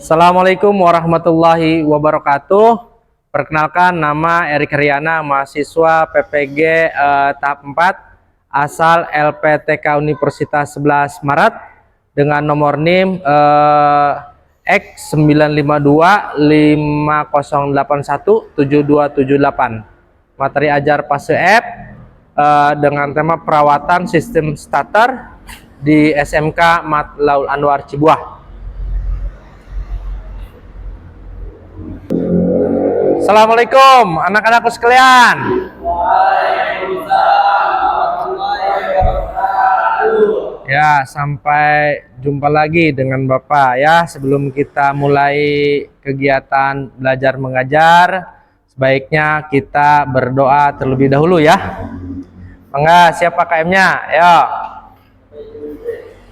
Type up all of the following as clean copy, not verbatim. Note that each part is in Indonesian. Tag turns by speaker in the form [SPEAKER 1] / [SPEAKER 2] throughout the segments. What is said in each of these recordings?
[SPEAKER 1] Assalamualaikum warahmatullahi wabarakatuh. Perkenalkan, nama Erik Haryana, mahasiswa PPG tahap 4 asal LPTK Universitas 11 Maret dengan nomor NIM X95250817278. Materi ajar fase F dengan tema perawatan sistem starter di SMK Matlaul Anwar Cibuah. Assalamualaikum anak-anakku sekalian. Ya, sampai jumpa lagi dengan Bapak ya. Sebelum kita mulai kegiatan belajar mengajar, sebaiknya kita berdoa terlebih dahulu ya. Enggak, siapa KM-nya? Ayo.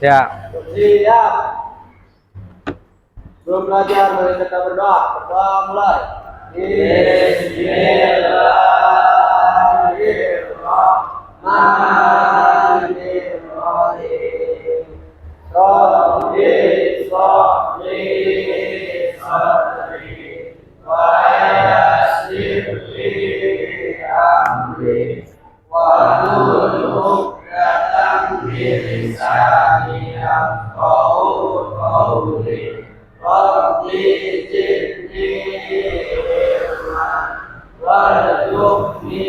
[SPEAKER 1] Ya.
[SPEAKER 2] Siap. Sebelum belajar, mari kita berdoa. Berdoa mulai. Bismillahirrahmanirrahim. Rabbi sholli sadri wa yassir li amri wahlul 'uqdatam min lisani yafqahu qawli. Rabbi zidni ilman warzuqni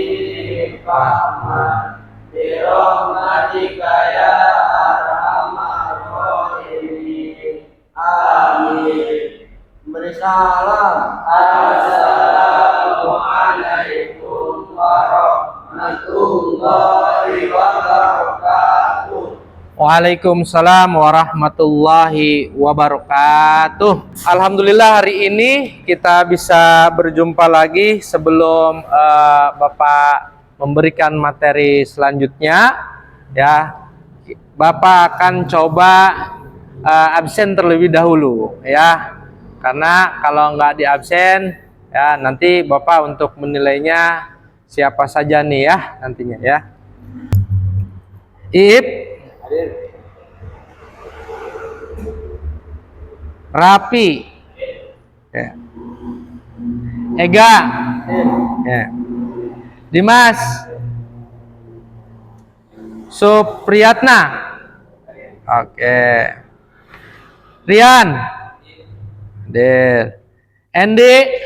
[SPEAKER 2] fahman birahmatika ya arhamar rahimin. Amin. Beri salam. Assalamualaikum warahmatullahi wabarakatuh.
[SPEAKER 1] Waalaikumsalam warahmatullahi wabarakatuh. Alhamdulillah hari ini kita bisa berjumpa lagi sebelum Bapak memberikan materi selanjutnya ya. Bapak akan coba absen terlebih dahulu ya. Karena kalau nggak di absen ya nanti Bapak untuk menilainya siapa saja nih ya nantinya ya. Ip Rapi ya. Ega ya. Dimas Supriyatna. Oke. Rian hadir. Endi,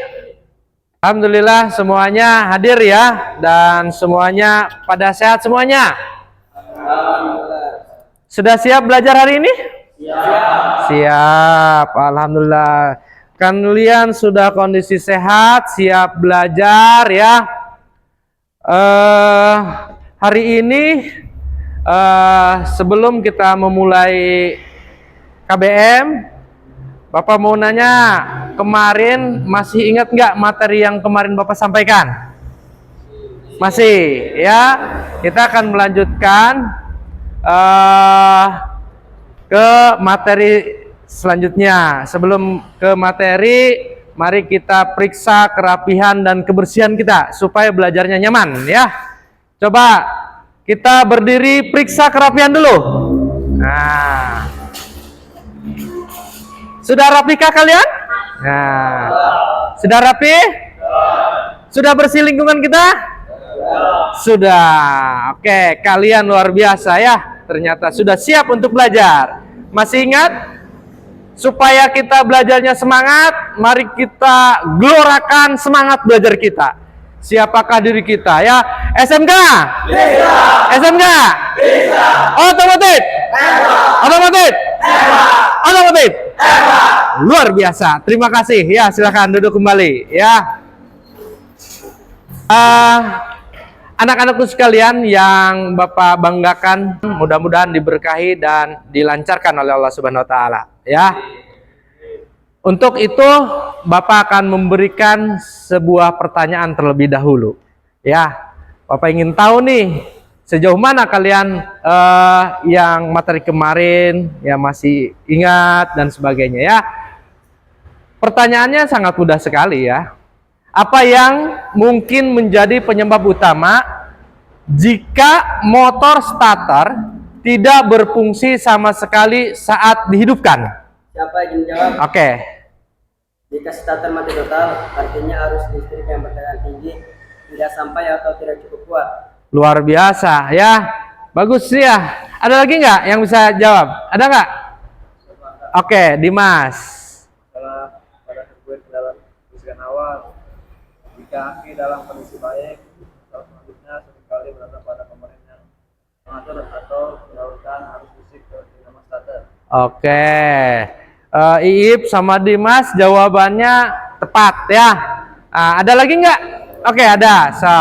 [SPEAKER 1] alhamdulillah semuanya hadir ya. Dan semuanya pada sehat semuanya. Sudah siap belajar hari ini? Siap, alhamdulillah. Kalian sudah kondisi sehat, siap belajar ya. Hari ini sebelum kita memulai KBM, Bapak mau nanya, kemarin masih ingat nggak materi yang kemarin Bapak sampaikan? Masih ya. Kita akan melanjutkan ke materi selanjutnya. Sebelum ke materi, mari kita periksa kerapihan dan kebersihan kita supaya belajarnya nyaman ya. Coba kita berdiri periksa kerapihan dulu. Nah, sudah rapikah kalian? Nah, sudah rapi? Sudah bersih lingkungan kita? Sudah. Oke, kalian luar biasa ya. Ternyata sudah siap untuk belajar. Masih ingat? Supaya kita belajarnya semangat, mari kita gelorakan semangat belajar kita. Siapakah diri kita ya? SMK? Bisa. SMK? Bisa. Otomotif? Otomotif? Otomotif? Luar biasa. Terima kasih ya. Silakan duduk kembali ya. Anak-anakku sekalian yang Bapak banggakan, mudah-mudahan diberkahi dan dilancarkan oleh Allah Subhanahu wa taala ya. Untuk itu Bapak akan memberikan sebuah pertanyaan terlebih dahulu ya. Bapak ingin tahu nih sejauh mana kalian yang materi kemarin ya masih ingat dan sebagainya ya. Pertanyaannya sangat mudah sekali ya. Apa yang mungkin menjadi penyebab utama jika motor starter tidak berfungsi sama sekali saat dihidupkan?
[SPEAKER 2] Siapa yang jawab?
[SPEAKER 1] Oke.
[SPEAKER 3] Jika starter mati total, artinya arus listrik yang bertekanan tinggi tidak sampai atau tidak cukup kuat.
[SPEAKER 1] Luar biasa ya. Bagus ya. Ada lagi nggak yang bisa jawab? Ada nggak? Oke, Dimas.
[SPEAKER 2] Adalah pada sirkuit dalam kerusakan awal. Jika aki dalam kondisi baik, atau selanjutnya seringkali berada pada komponen yang mengatur atau menyalurkan arus listrik ke dinamo starter.
[SPEAKER 1] Oke. Iip sama Dimas jawabannya tepat ya. Ada lagi nggak? Oke, ada. So.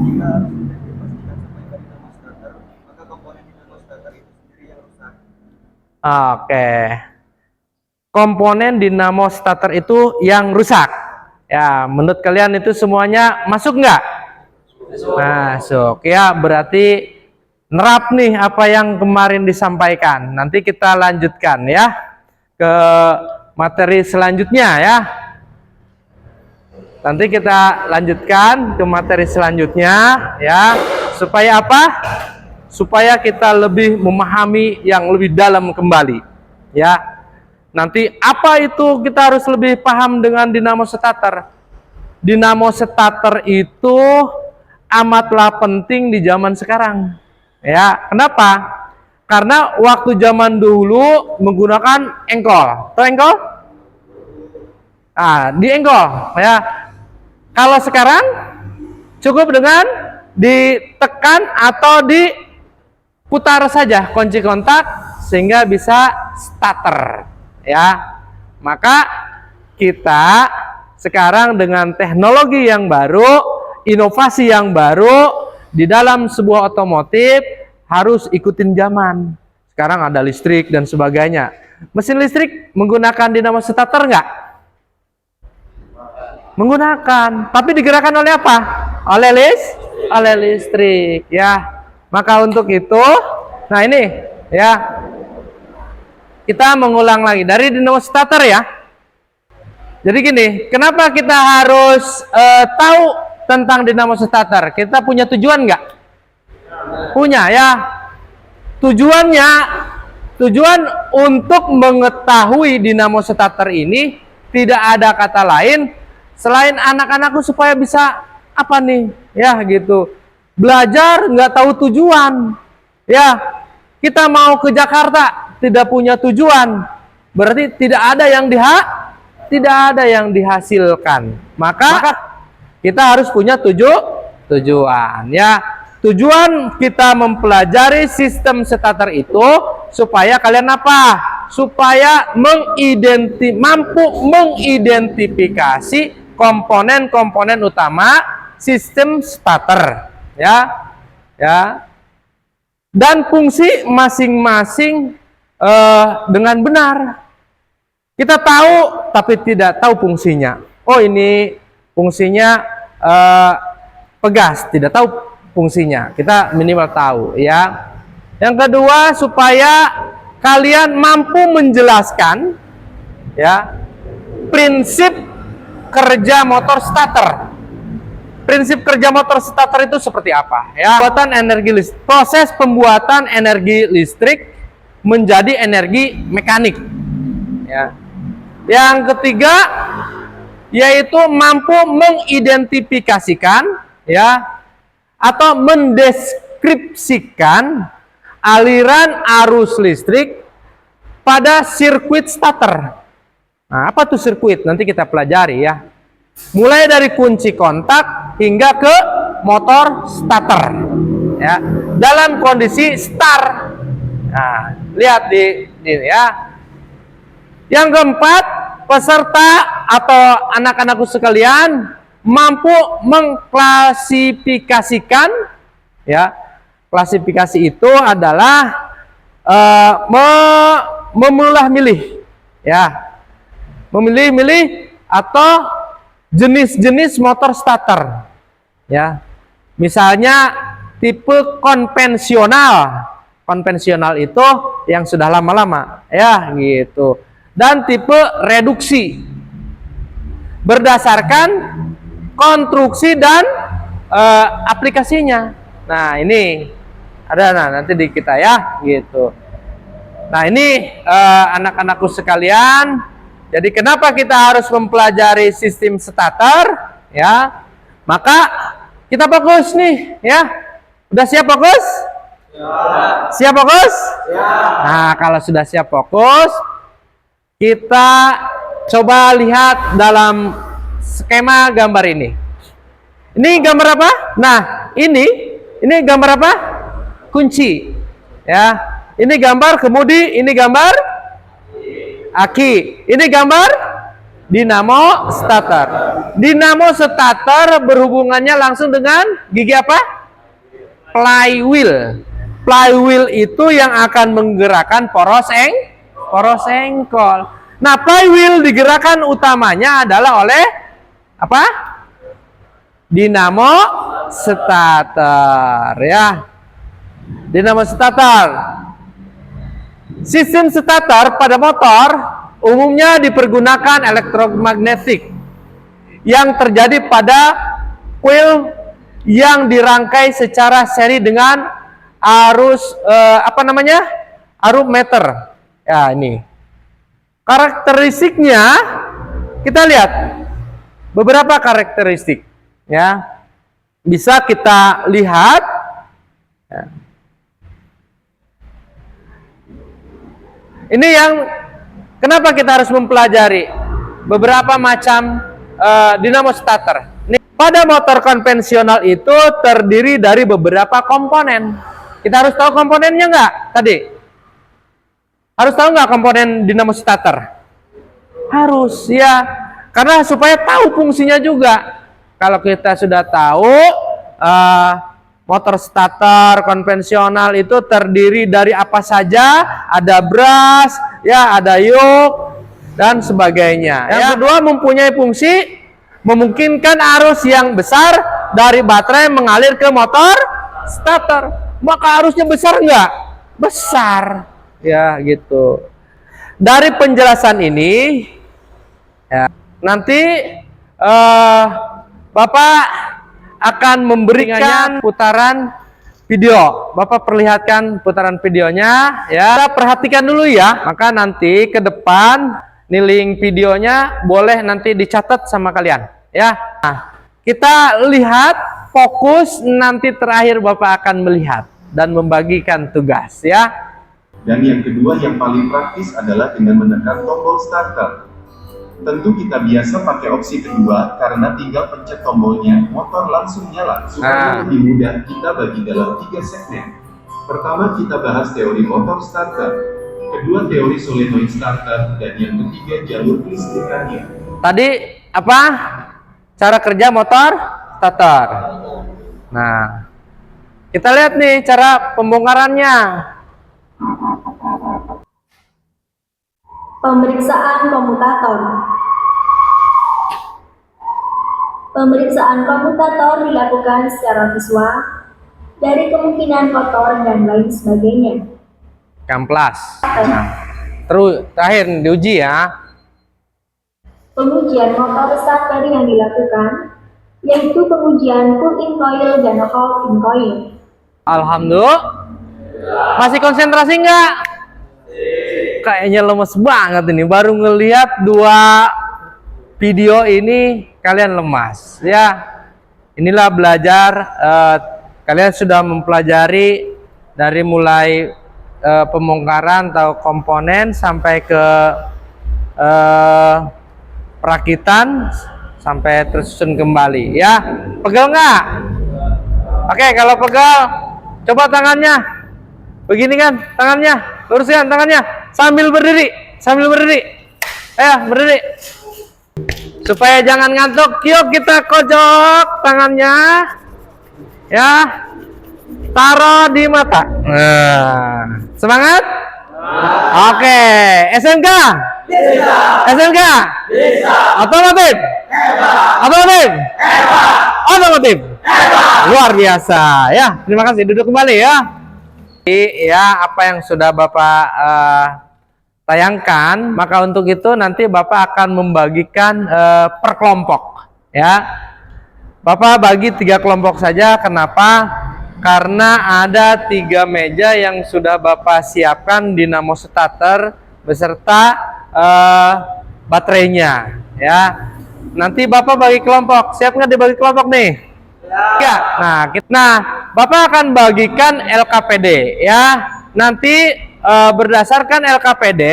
[SPEAKER 2] Jika arus listrik dipastikan sampai ke dinamo starter, maka komponen dinamo starter itu sendiri yang rusak.
[SPEAKER 1] Oke. Komponen dinamo starter itu yang rusak. Ya, menurut kalian itu semuanya masuk nggak? Masuk. Ya, berarti nerap nih apa yang kemarin disampaikan. Nanti kita lanjutkan ya ke materi selanjutnya ya. Nanti kita lanjutkan ke materi selanjutnya ya. Supaya apa? Supaya kita lebih memahami yang lebih dalam kembali ya. Nanti apa itu kita harus lebih paham dengan dinamo starter. Dinamo starter itu amatlah penting di zaman sekarang. Ya, kenapa? Karena waktu zaman dulu menggunakan engkol. Tahu engkol? Di engkol ya. Kalau sekarang cukup dengan ditekan atau diputar saja kunci kontak sehingga bisa starter ya. Maka kita sekarang dengan teknologi yang baru, inovasi yang baru di dalam sebuah otomotif harus ikutin zaman. Sekarang ada listrik dan sebagainya. Mesin listrik menggunakan dinamo starter nggak? Menggunakan, tapi digerakkan oleh apa? Oleh listrik ya. Maka untuk itu, nah ini ya, kita mengulang lagi dari dinamo starter ya. Jadi gini, kenapa kita harus tahu tentang dinamo starter? Kita punya tujuan nggak? Punya ya. Tujuan untuk mengetahui dinamo starter ini tidak ada kata lain selain anak-anakku supaya bisa apa nih ya gitu, belajar nggak tahu tujuan ya. Kita mau ke Jakarta tidak punya tujuan, berarti tidak ada yang dihasilkan. Maka kita harus punya tujuan ya. Tujuan kita mempelajari sistem starter itu supaya kalian apa? Supaya mampu mengidentifikasi komponen-komponen utama sistem starter ya. Dan fungsi masing-masing dengan benar. Kita tahu tapi tidak tahu fungsinya. Oh, ini fungsinya pegas, tidak tahu fungsinya. Kita minimal tahu ya. Yang kedua, supaya kalian mampu menjelaskan ya prinsip kerja motor starter. Prinsip kerja motor starter itu seperti apa ya? Proses pembuatan energi listrik menjadi energi mekanik ya. Yang ketiga yaitu mampu mengidentifikasikan ya atau mendeskripsikan aliran arus listrik pada sirkuit starter. Nah, apa tuh sirkuit? Nanti kita pelajari ya. Mulai dari kunci kontak hingga ke motor starter ya. Dalam kondisi start. Nah, lihat di ya. Yang keempat, peserta atau anak-anakku sekalian mampu mengklasifikasikan ya. Klasifikasi itu adalah memilah-milih ya. Memilih-milih atau jenis-jenis motor starter ya. Misalnya tipe konvensional. Konvensional itu yang sudah lama-lama ya gitu. Dan tipe reduksi berdasarkan konstruksi dan aplikasinya. Nah, ini ada nanti di kita ya gitu. Nah, ini anak-anakku sekalian Jadi kenapa kita harus mempelajari sistem starter? Ya, maka kita fokus nih, ya. Udah siap fokus? Siap fokus? Nah, kalau sudah siap fokus, kita coba lihat dalam skema gambar ini. Ini gambar apa? Nah, ini gambar apa? Kunci. Ya, ini gambar kemudi, ini gambar aki. Ini gambar dinamo starter. Dinamo starter berhubungannya langsung dengan gigi apa? Flywheel. Flywheel itu yang akan menggerakkan poros engkol. Nah, flywheel digerakkan utamanya adalah oleh apa? Dinamo starter, ya. Dinamo starter. Sistem starter pada motor umumnya dipergunakan elektromagnetik yang terjadi pada coil yang dirangkai secara seri dengan arus arus ya. Ini karakteristiknya, kita lihat beberapa karakteristik, ya, bisa kita lihat, ya. Ini yang kenapa kita harus mempelajari beberapa macam dinamo starter. Pada motor konvensional itu terdiri dari beberapa komponen. Kita harus tahu komponennya nggak tadi? Harus tahu nggak komponen dinamo starter? Harus, ya. Karena supaya tahu fungsinya juga. Kalau kita sudah tahu motor starter konvensional itu terdiri dari apa saja, ada brush, ya, ada yoke dan sebagainya. Yang kedua, mempunyai fungsi memungkinkan arus yang besar dari baterai mengalir ke motor starter. Maka arusnya besar enggak? Besar, ya, gitu. Dari penjelasan ini, ya, nanti Bapak akan memberikan putaran video. Bapak perlihatkan putaran videonya, ya. Kita perhatikan dulu, ya. Maka nanti ke depan nih link videonya boleh nanti dicatat sama kalian, ya. Nah, kita lihat fokus, nanti terakhir Bapak akan melihat dan membagikan tugas, ya.
[SPEAKER 4] Dan yang kedua yang paling praktis adalah dengan menekan tombol starter. Tentu kita biasa pakai opsi kedua karena tinggal pencet tombolnya, motor langsung nyala. Supaya lebih mudah, kita bagi dalam 3 segmen. Pertama kita bahas teori motor starter, kedua teori solenoid starter, dan yang ketiga jalur kelistrikannya.
[SPEAKER 1] Tadi apa? Cara kerja motor starter. Nah, kita lihat nih cara pembongkarannya.
[SPEAKER 5] Pemeriksaan komutator. Pemeriksaan komutator dilakukan secara visual dari kemungkinan kotor dan lain sebagainya.
[SPEAKER 1] Kamplas. Nah, terus terakhir diuji, ya.
[SPEAKER 5] Pengujian motor starter yang dilakukan yaitu pengujian pull in coil dan hold in coil.
[SPEAKER 1] Alhamdulillah. Masih konsentrasi nggak? Kayaknya lemes banget ini. Baru ngelihat 2 video ini kalian lemas, ya. Inilah belajar, kalian sudah mempelajari dari mulai pembongkaran atau komponen sampai ke perakitan sampai tersusun kembali, ya. Pegel nggak? Oke, kalau pegel coba tangannya begini, kan, tangannya luruskan tangannya sambil berdiri, ayo berdiri supaya jangan ngantuk. Yuk kita kojok tangannya, ya, taruh di mata. Nah, semangat. Oke, SMK bisa. SMK bisa. Otomotif otomotif otomotif luar biasa, ya. Terima kasih, duduk kembali, ya. Ya, apa yang sudah Bapak tayangkan, maka untuk itu nanti Bapak akan membagikan per kelompok, ya. Bapak bagi 3 kelompok saja. Kenapa? Karena ada 3 meja yang sudah Bapak siapkan dinamo starter beserta baterainya ya. Nanti Bapak bagi kelompok. Siap nggak dibagi kelompok nih? Ya. Nah, Bapak akan bagikan LKPD ya. Nanti berdasarkan LKPD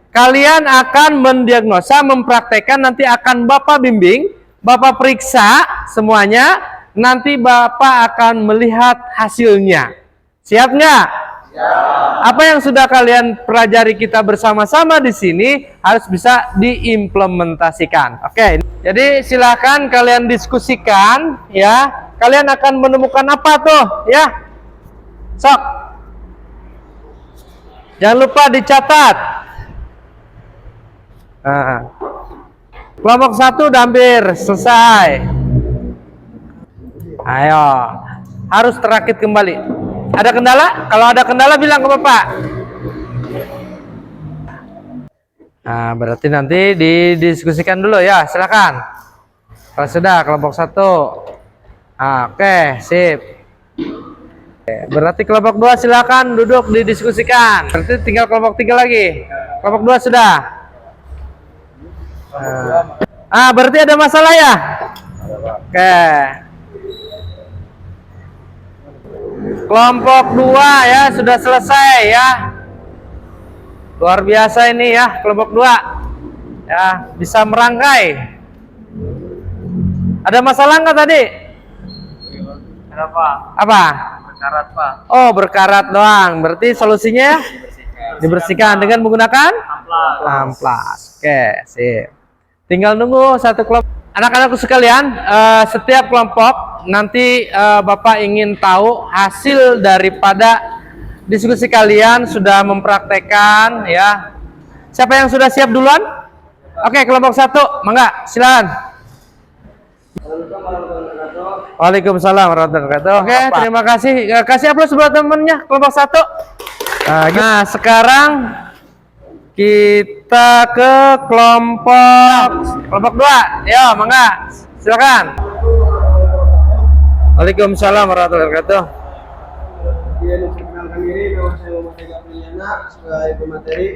[SPEAKER 1] kalian akan mendiagnosa, mempraktekkan, nanti akan Bapak bimbing, Bapak periksa semuanya, nanti Bapak akan melihat hasilnya. Siap nggak? Apa yang sudah kalian pelajari kita bersama-sama di sini harus bisa diimplementasikan. Oke, jadi silakan kalian diskusikan ya. Kalian akan menemukan apa tuh ya? Sok. Jangan lupa dicatat. Nah, kelompok 1 udah hampir selesai. Ayo, harus terakit kembali. Ada kendala? Kalau ada kendala bilang ke Bapak. Nah, berarti nanti didiskusikan dulu ya, silakan. Kalau sudah kelompok 1. Oke, sip. Berarti kelompok 2 silakan duduk didiskusikan. Berarti tinggal kelompok 3 lagi. Kelompok 2 sudah. Berarti ada masalah ya? Oke. Kelompok 2 ya sudah selesai ya. Luar biasa ini ya, kelompok 2. Ya, bisa merangkai. Ada masalah nggak tadi?
[SPEAKER 2] Kenapa?
[SPEAKER 1] Apa?
[SPEAKER 2] Berkarat, Pak.
[SPEAKER 1] Oh, berkarat doang. Berarti solusinya dibersihkan dengan menggunakan amplas. Oke, sip. Tinggal nunggu satu kelompok. Anak-anakku sekalian, setiap kelompok nanti Bapak ingin tahu hasil daripada diskusi kalian sudah mempraktekkan ya. Siapa yang sudah siap duluan? Oke, kelompok 1, mangga, silakan. Waalaikumsalam warahmatullahi wabarakatuh. Oke, terima kasih. Kasih aplaus buat temennya kelompok 1. Nah, sekarang kita ke kelompok 2. Yo, mangga. Silakan. Waalaikumsalam warahmatullahi wabarakatuh.
[SPEAKER 3] Perkenalkan diri, nama saya Muhammad Ega Priyana sebagai pemateri.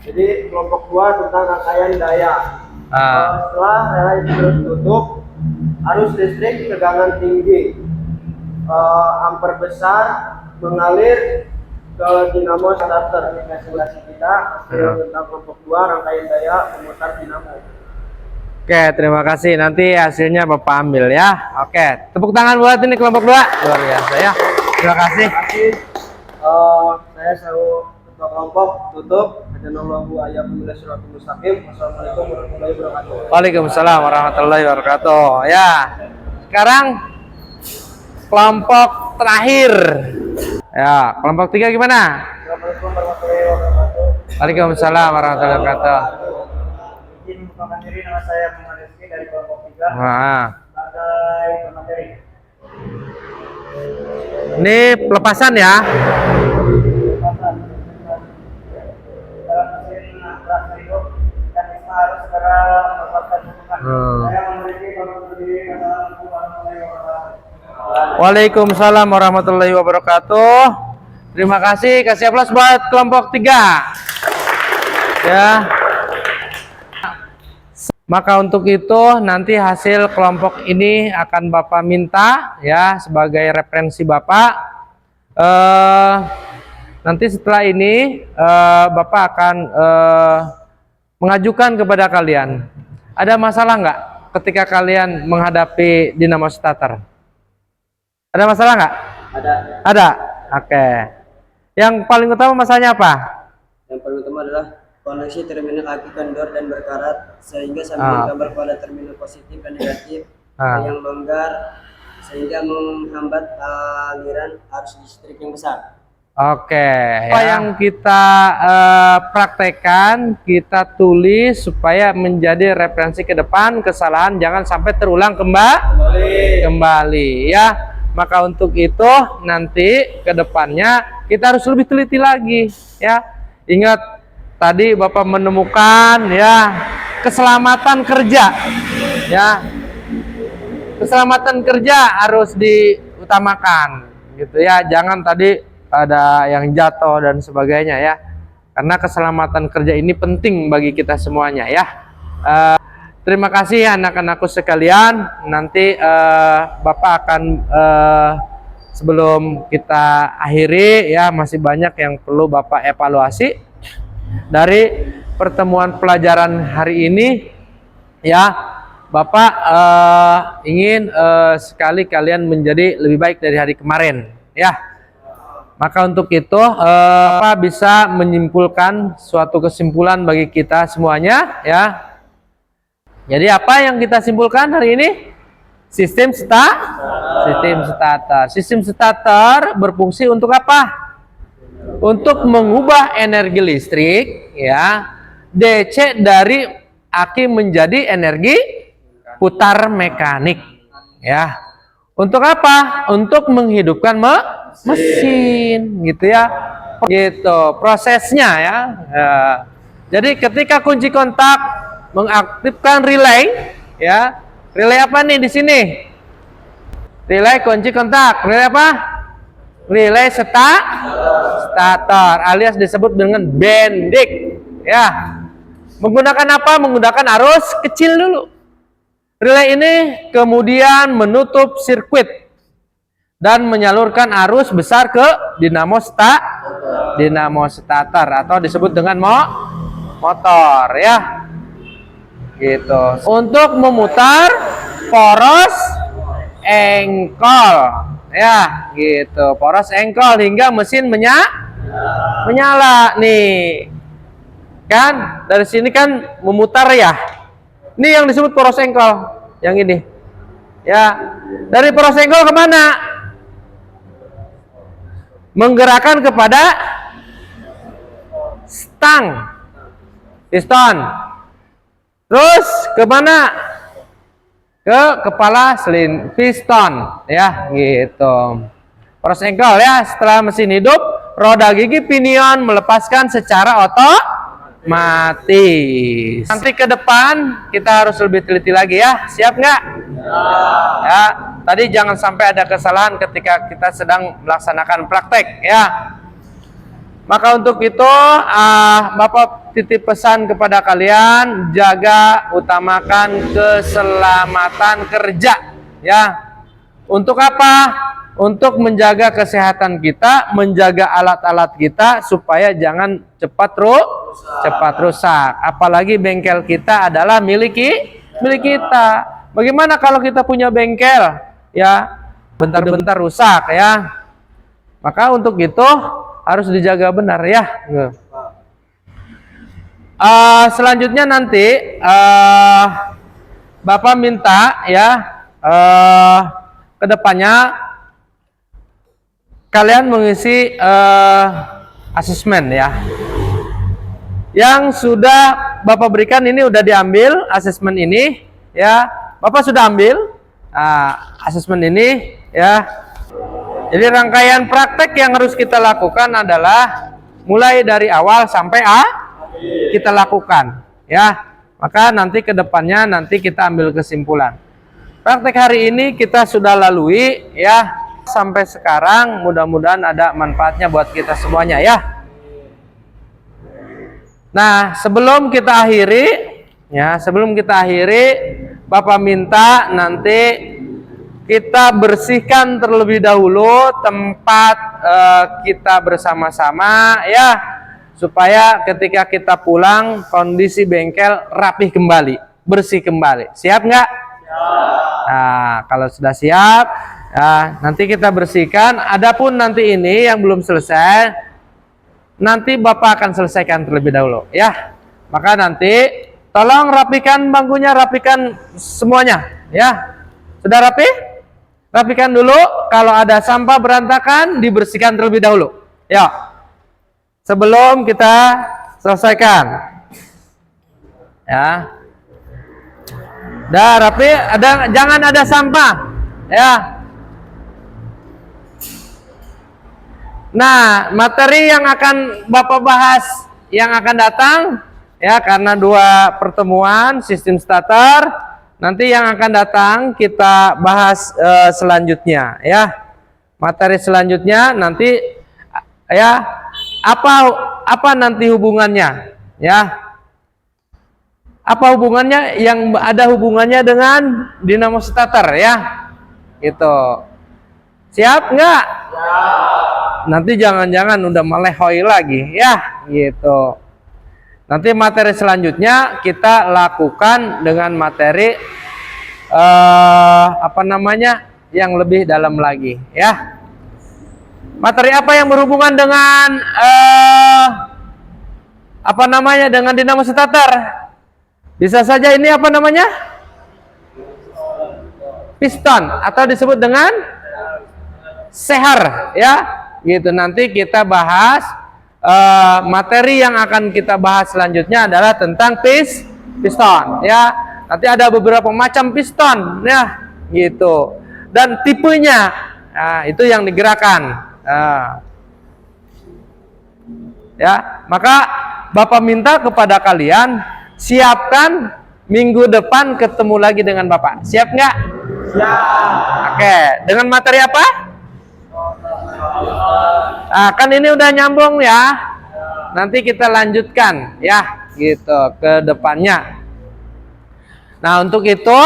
[SPEAKER 3] Jadi kelompok 2 tentang rangkaian daya. Setelah rela itu tertutup, arus listrik tegangan tinggi, ampere besar mengalir ke dinamo starter. Simulasi kita tentang kelompok 2 rangkaian daya pemutar dinamo.
[SPEAKER 1] Oke, terima kasih. Nanti hasilnya Bapak ambil ya. Oke, tepuk tangan buat ini kelompok 2. Luar biasa ya. Terima kasih.
[SPEAKER 3] Saya selalu ketua kelompok tutup. Hadanallahu ayyakum ila siratal mustaqim. Wassalamualaikum warahmatullahi wabarakatuh.
[SPEAKER 1] Waalaikumsalam warahmatullahi wabarakatuh. Ya. Sekarang kelompok terakhir. Ya, kelompok 3 gimana?
[SPEAKER 3] Assalamualaikum warahmatullahi wabarakatuh.
[SPEAKER 1] Waalaikumsalam warahmatullahi wabarakatuh.
[SPEAKER 3] Izin memperkenalkan diri, nama saya Muhammad Rizky dari kelompok 3 sebagai pemateri.
[SPEAKER 1] Ini pelepasan ya.
[SPEAKER 3] Dalam mesin rasa hidup dan kita harus segera melepaskan hubungan. Saya memiliki kelompok diri. Assalamualaikum warahmatullahi wabarakatuh.
[SPEAKER 1] Waalaikumsalam warahmatullahi wabarakatuh. Terima kasih. Kasih aplaus buat kelompok 3. Ya. Maka untuk itu nanti hasil kelompok ini akan Bapak minta ya sebagai referensi Bapak. Nanti setelah ini Bapak akan mengajukan kepada kalian. Ada masalah nggak ketika kalian menghadapi dinamo starter? Ada masalah nggak? Ada. Oke. Yang paling utama masalahnya apa?
[SPEAKER 3] Yang paling utama adalah koneksi terminal kaki kendor dan berkarat sehingga sambungan gambar pada terminal positif dan negatif yang longgar sehingga menghambat aliran arus listrik yang besar.
[SPEAKER 1] Oke, apa yang kita praktekkan, kita tulis supaya menjadi referensi ke depan, kesalahan jangan sampai terulang kembali ya. Maka untuk itu nanti ke depannya kita harus lebih teliti lagi ya. Ingat tadi Bapak menemukan ya keselamatan kerja ya. Keselamatan kerja harus diutamakan gitu ya. Jangan tadi ada yang jatuh dan sebagainya ya. Karena keselamatan kerja ini penting bagi kita semuanya ya. Terima kasih anak-anakku sekalian. Nanti Bapak akan sebelum kita akhiri ya, masih banyak yang perlu Bapak evaluasi dari pertemuan pelajaran hari ini ya. Bapak ingin sekali kalian menjadi lebih baik dari hari kemarin ya. Maka untuk itu Bapak bisa menyimpulkan suatu kesimpulan bagi kita semuanya ya. Jadi apa yang kita simpulkan hari ini? Sistem starter. Sistem starter berfungsi untuk apa? Untuk mengubah energi listrik ya, DC dari aki menjadi energi putar mekanik ya. Untuk apa? Untuk menghidupkan mesin gitu ya. Gitu prosesnya ya. Jadi ketika kunci kontak mengaktifkan relay ya. Relay apa nih di sini? Relay kunci kontak. Relay apa? Relay starter alias disebut dengan bendik ya. Menggunakan apa? Menggunakan arus kecil dulu. Relay ini kemudian menutup sirkuit dan menyalurkan arus besar ke dinamo starter atau disebut dengan motor ya. Gitu. Untuk memutar poros engkol ya, gitu. Poros engkol hingga mesin menyala nih. Kan dari sini kan memutar ya. Ini yang disebut poros engkol, yang ini. Ya. Dari poros engkol kemana? Menggerakkan kepada stang piston. Terus kemana? Ke kepala piston ya, gitu. Poros engkol ya. Setelah mesin hidup, roda gigi pinion melepaskan secara otomatis. Nanti ke depan kita harus lebih teliti lagi ya. Siap nggak? Ya. Tadi jangan sampai ada kesalahan ketika kita sedang melaksanakan praktek ya. Maka untuk itu Bapak titip pesan kepada kalian, jaga, utamakan keselamatan kerja ya. Untuk apa? Untuk menjaga kesehatan kita, menjaga alat-alat kita supaya jangan cepat rusak. Apalagi bengkel kita adalah milik kita. Bagaimana kalau kita punya bengkel ya, bentar-bentar rusak ya. Maka untuk itu harus dijaga benar ya. Selanjutnya nanti Bapak minta ya, kedepannya kalian mengisi asesmen ya. Yang sudah Bapak berikan ini udah diambil asesmen ini ya. Bapak sudah ambil asesmen ini ya. Jadi rangkaian praktek yang harus kita lakukan adalah mulai dari awal sampai kita lakukan ya. Maka nanti ke depannya nanti kita ambil kesimpulan. Praktek hari ini kita sudah lalui ya sampai sekarang, mudah-mudahan ada manfaatnya buat kita semuanya ya. Nah, sebelum kita akhiri Bapak minta nanti kita bersihkan terlebih dahulu tempat kita bersama-sama ya, supaya ketika kita pulang kondisi bengkel rapih kembali, bersih kembali. Siap nggak? Nah, kalau sudah siap ya, nanti kita bersihkan. Adapun nanti ini yang belum selesai, nanti Bapak akan selesaikan terlebih dahulu ya. Maka nanti tolong rapikan bangkunya, rapikan semuanya ya. Sudah rapi? Rapikan dulu. Kalau ada sampah berantakan, dibersihkan terlebih dahulu ya, sebelum kita selesaikan ya. Dah rapi, jangan ada sampah ya. Nah, materi yang akan Bapak bahas yang akan datang ya, karena 2 pertemuan sistem starter, nanti yang akan datang kita bahas selanjutnya ya. Materi selanjutnya nanti ya, apa nanti hubungannya ya. Apa hubungannya? Yang ada hubungannya dengan dinamo starter ya. Gitu. Siap nggak? Nanti jangan-jangan udah melehoi lagi ya, gitu. Nanti materi selanjutnya kita lakukan dengan materi apa namanya? Yang lebih dalam lagi ya. Materi apa yang berhubungan dengan apa namanya? Dengan dinamo starter? Bisa saja ini apa namanya? Piston atau disebut dengan sehar ya. Gitu, nanti kita bahas materi yang akan kita bahas selanjutnya adalah tentang piston ya. Nanti ada beberapa macam piston ya, gitu, dan tipenya. Nah, itu yang digerakkan. Nah, ya, maka Bapak minta kepada kalian siapkan minggu depan ketemu lagi dengan Bapak. Siap nggak? Siap. Oke, dengan materi apa? Nah, kan ini udah nyambung ya. Nanti kita lanjutkan ya, gitu, ke depannya. Nah, untuk itu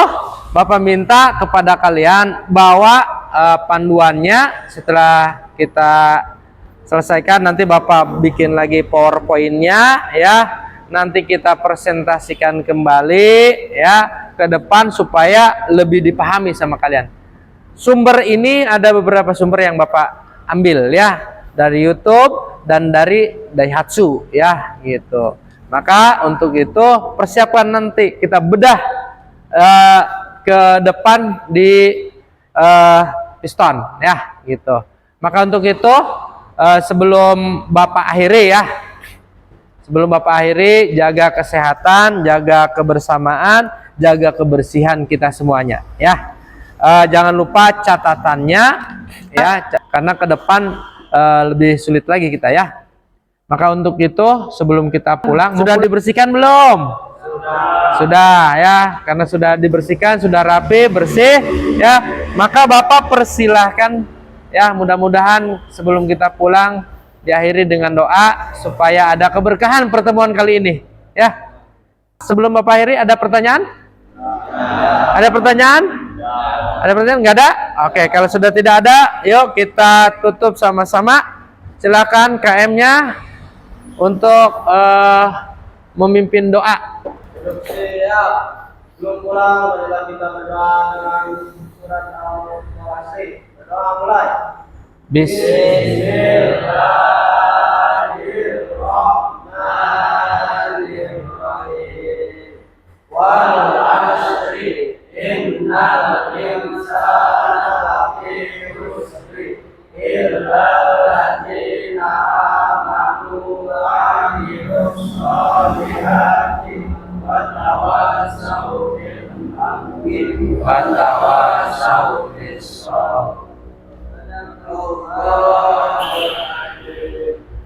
[SPEAKER 1] Bapak minta kepada kalian bawa panduannya. Setelah kita selesaikan, nanti Bapak bikin lagi PowerPoint-nya ya. Nanti kita presentasikan kembali ya ke depan supaya lebih dipahami sama kalian. Sumber ini ada beberapa sumber yang Bapak ambil ya, dari YouTube dan dari Daihatsu ya, gitu. Maka untuk itu persiapkan nanti kita bedah ke depan di piston ya, gitu. Maka untuk itu sebelum Bapak akhiri ya, sebelum Bapak akhiri, jaga kesehatan, jaga kebersamaan, jaga kebersihan kita semuanya ya. Jangan lupa catatannya ya, karena ke depan lebih sulit lagi kita ya. Maka untuk itu sebelum kita pulang, sudah dibersihkan belum? Sudah ya, karena sudah dibersihkan, sudah rapi, bersih ya. Maka Bapak persilahkan ya, mudah-mudahan sebelum kita pulang diakhiri dengan doa supaya ada keberkahan pertemuan kali ini ya. Sebelum Bapak akhiri, ada pertanyaan? Ada pertanyaan? Ada pertanyaan? Nggak ada? Oke, kalau sudah tidak ada, yuk kita tutup sama-sama. Silakan KM-nya untuk memimpin doa.
[SPEAKER 3] Siap. Belum pulang, marilah kita berdoa dengan surat Al-Mu'asih. Berdoa mulai. Bismillahirrahmanirrahim. Wal 'ashri innal insana lafi khusr illa alladziina aamanu wa 'amilus shalihati wa tawassaw bil haqqi wa tawassaw bis sabr.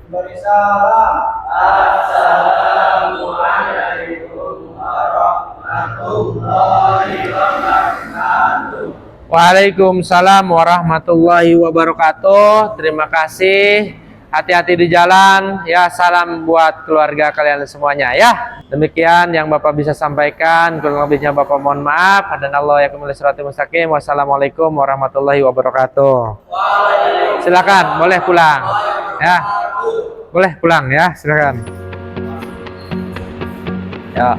[SPEAKER 3] Beri salam. Assalamualaikum warahmatullahi wabarakatuh.
[SPEAKER 1] Waalaikumsalam warahmatullahi wabarakatuh. Terima kasih. Hati-hati di jalan ya. Salam buat keluarga kalian semuanya ya. Demikian yang Bapak bisa sampaikan. Kurang lebihnya Bapak mohon maaf. Hadanallahu yakum ila siratal mustaqim. Wassalamualaikum warahmatullahi wabarakatuh. Silakan, boleh pulang ya. Boleh pulang ya, silakan. Ya.